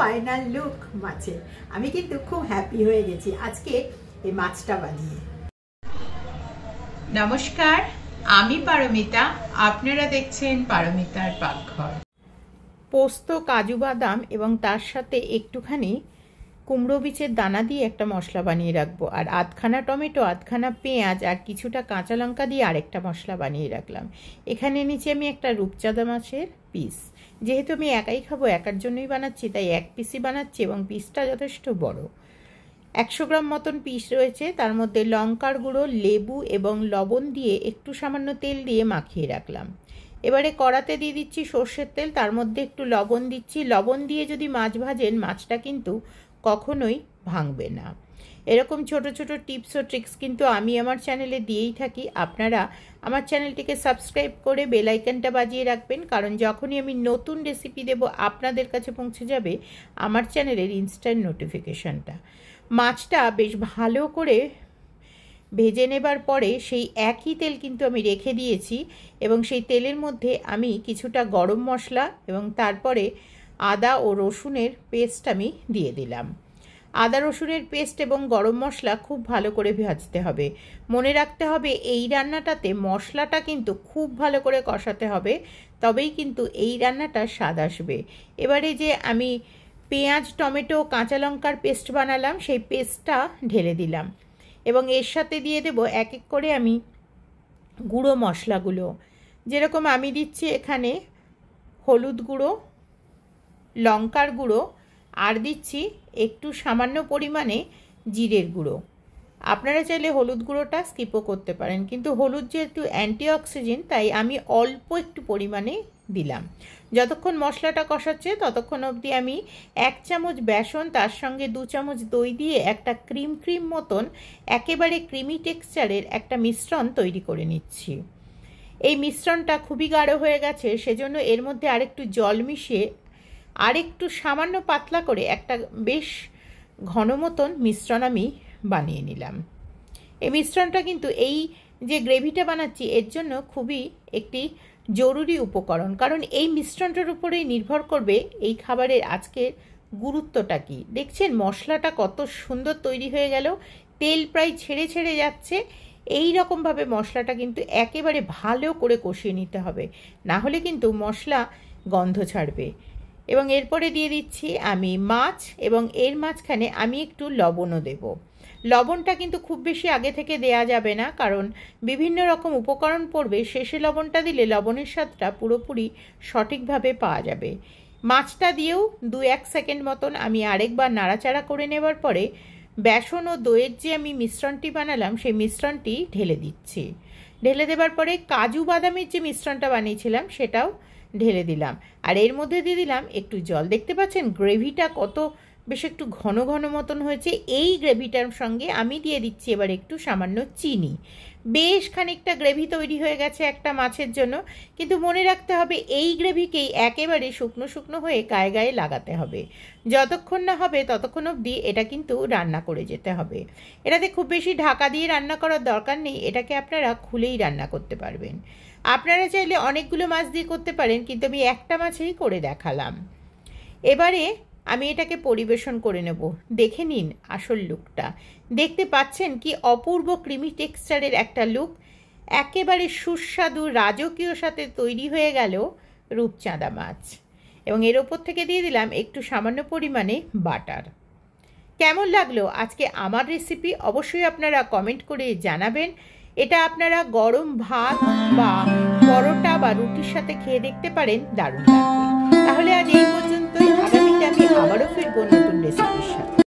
Final look মাছের। আমি কিন্তু খুব হ্যাপি হয়ে গেছি আজকে এই মাছটা বানিয়ে। নমস্কার, আমি পারমিতা, আপনারা দেখছেন পারমিতার পাকঘর। পোস্ত, কাজু বাদাম এবং তার সাথে একটুখানি কুমড়ো বীজের দানা দিয়ে একটা মশলা বানিয়ে রাখবো, আর আধখানা টমেটো, আধখানা পেঁয়াজ আর কিছুটা কাঁচা লঙ্কা দিয়ে আরেকটা মশলা বানিয়ে রাখলাম। এখানে নিচে আমি একটা রূপচাঁদা মাছের পিস, যেহেতু আমি একাই খাবো, একার জন্যই বানাচ্ছি, তাই এক পিসই বানাচ্ছি এবং পিসটা যথেষ্ট বড়। 100 গ্রাম মতন পিস রয়েছে। তার মধ্যে লঙ্কার গুঁড়ো, লেবু এবং লবণ দিয়ে একটু সামান্য তেল দিয়ে মাখিয়ে রাখলাম। এবারে কড়াতে দিয়ে দিচ্ছি সর্ষের তেল, তার মধ্যে একটু লবণ দিচ্ছি। লবণ দিয়ে যদি মাছ ভাজেন, মাছটা কিন্তু কখনোই ভাঙবে না। এরকম ছোট ছোট টিপস ও ট্রিক্স কিন্তু আমি আমার চ্যানেলে দিয়েই থাকি। আপনারা আমার চ্যানেলটিকে সাবস্ক্রাইব করে বেল আইকনটা বাজিয়ে রাখবেন, কারণ যখনই আমি নতুন রেসিপি দেব আপনাদের কাছে পৌঁছে যাবে আমার চ্যানেলের ইনস্ট্যান্ট নোটিফিকেশানটা। মাছটা বেশ ভালো করে ভেজে নেবার পরে সেই একই তেল কিন্তু আমি রেখে দিয়েছি এবং সেই তেলের মধ্যে আমি কিছুটা গরম মশলা এবং তারপরে আদা ও রসুনের পেস্ট আমি দিয়ে দিলাম। আদা রসুনের পেস্ট এবং গরম মশলা খুব ভালো করে ভাজতে হবে। মনে রাখতে হবে এই রান্নাটাতে মশলাটা কিন্তু খুব ভালো করে কষাতে হবে, তবেই কিন্তু এই রান্নাটা স্বাদ আসবে। এবারে যে আমি পেঁয়াজ, টমেটো, কাঁচা লঙ্কার পেস্ট বানালাম, সেই পেস্টটা ঢেলে দিলাম এবং এর সাথে দিয়ে দেব এক এক করে আমি গুঁড়ো মশলাগুলো। যেরকম আমি দিচ্ছি এখানে হলুদ গুঁড়ো, লঙ্কার গুঁড়ো, আর দিচ্ছি একটু সামান্য পরিমাণে জিরের গুঁড়ো। আপনারা চাইলে হলুদ গুঁড়োটা স্কিপও করতে পারেন, কিন্তু হলুদ যেহেতু অ্যান্টিঅক্সিডেন্ট তাই আমি অল্প একটু পরিমাণে দিলাম। যতক্ষণ মশলাটা কষাচ্ছে ততক্ষণ অবধি আমি 1 চামচ বেসন, তার সঙ্গে 2 চামচ দই দিয়ে একটা ক্রিম মতন একেবারে ক্রিমি টেক্সচারের একটা মিশ্রণ তৈরি করে নিচ্ছি। এই মিশ্রণটা খুবই গাঢ় হয়ে গেছে, সেজন্য এর মধ্যে আরেকটু জল মিশিয়ে আরেকটু সামান্য পাতলা করে একটা বেশ ঘন মতন মিশ্রণ আমি বানিয়ে নিলাম। এই মিশ্রণটা কিন্তু এই যে গ্রেভিটা বানাচ্ছি এর জন্য খুবই একটি জরুরি উপকরণ, কারণ এই মিশ্রণটার উপরেই নির্ভর করবে এই খাবারের আজকের গুরুত্বটা কী। দেখছেন মশলাটা কত সুন্দর তৈরি হয়ে গেল, তেল প্রায় ছেড়ে যাচ্ছে। এই রকমভাবে মশলাটা কিন্তু একেবারে ভালো করে কষিয়ে নিতে হবে, না হলে কিন্তু মশলা গন্ধ ছাড়বে। এবং এরপরে দিয়ে দিচ্ছি আমি মাছ, এবং এর মাঝখানে আমি একটু লবণও দেব। লবণটা কিন্তু খুব বেশি আগে থেকে দেয়া যাবে না, কারণ বিভিন্ন রকম উপকরণ পড়বে, শেষে লবণটা দিলে লবণের স্বাদটা পুরোপুরি সঠিকভাবে পাওয়া যাবে। মাছটা দিয়েও 2-1 সেকেন্ড মতন আমি আরেকবার নাড়াচাড়া করে নেবার পরে বেসন ও দইয়ের যে আমি মিশ্রণটি বানালাম সেই মিশ্রণটি ঢেলে দিচ্ছি। ঢেলে দেবার পরে কাজু বাদামের যে মিশ্রণটা বানিয়েছিলাম সেটাও ঢেলে দিলাম, আর এর মধ্যে দিয়ে দিলাম একটু জল। দেখতে পাচ্ছেন গ্রেভিটা কত বেশ একটু ঘন মতন হয়েছে। এই গ্রেভিটার সঙ্গে আমি দিয়ে দিচ্ছি এবার একটু সামান্য চিনি। বেশ খানিকটা গ্রেভি তৈরি হয়ে গেছে একটা মাছের জন্য, কিন্তু মনে রাখতে হবে এই গ্রেভিকেই একেবারে শুকনো হয়ে গায়ে লাগাতে হবে। যতক্ষণ না হবে ততক্ষণ অবধি এটা কিন্তু রান্না করে যেতে হবে। এটাতে খুব বেশি ঢাকা দিয়ে রান্না করার দরকার নেই, এটাকে আপনারা খুলেই রান্না করতে পারবেন। আপনারা চাইলে অনেকগুলো মাছ দিয়ে করতে পারেন, কিন্তু আমি একটা মাছেই করে দেখালাম। এবারে আমি এটাকে পরিবেশন করে নেব। দেখে নিন আসল লুকটা। দেখতে পাচ্ছেন কি অপূর্ব ক্রিমি টেক্সচারের একটা লুক, একেবারে সুস্বাদু রাজকীয় সাথে তৈরি হয়ে গেল রূপচাঁদা মাছ। এবং এর ওপর থেকে দিয়ে দিলাম একটু সামান্য পরিমাণে বাটার। কেমন লাগলো আজকে আমার রেসিপি অবশ্যই আপনারা কমেন্ট করে জানাবেন। এটা আপনারা গরম ভাত বা পরোটা বা রুটির সাথে খেয়ে দেখতে পারেন, দারুণ লাগবে। তাহলে আজ এই পর্যন্তই। আগামীতে আমি আবারও ফিরবো নতুন রেসিপির সাথে।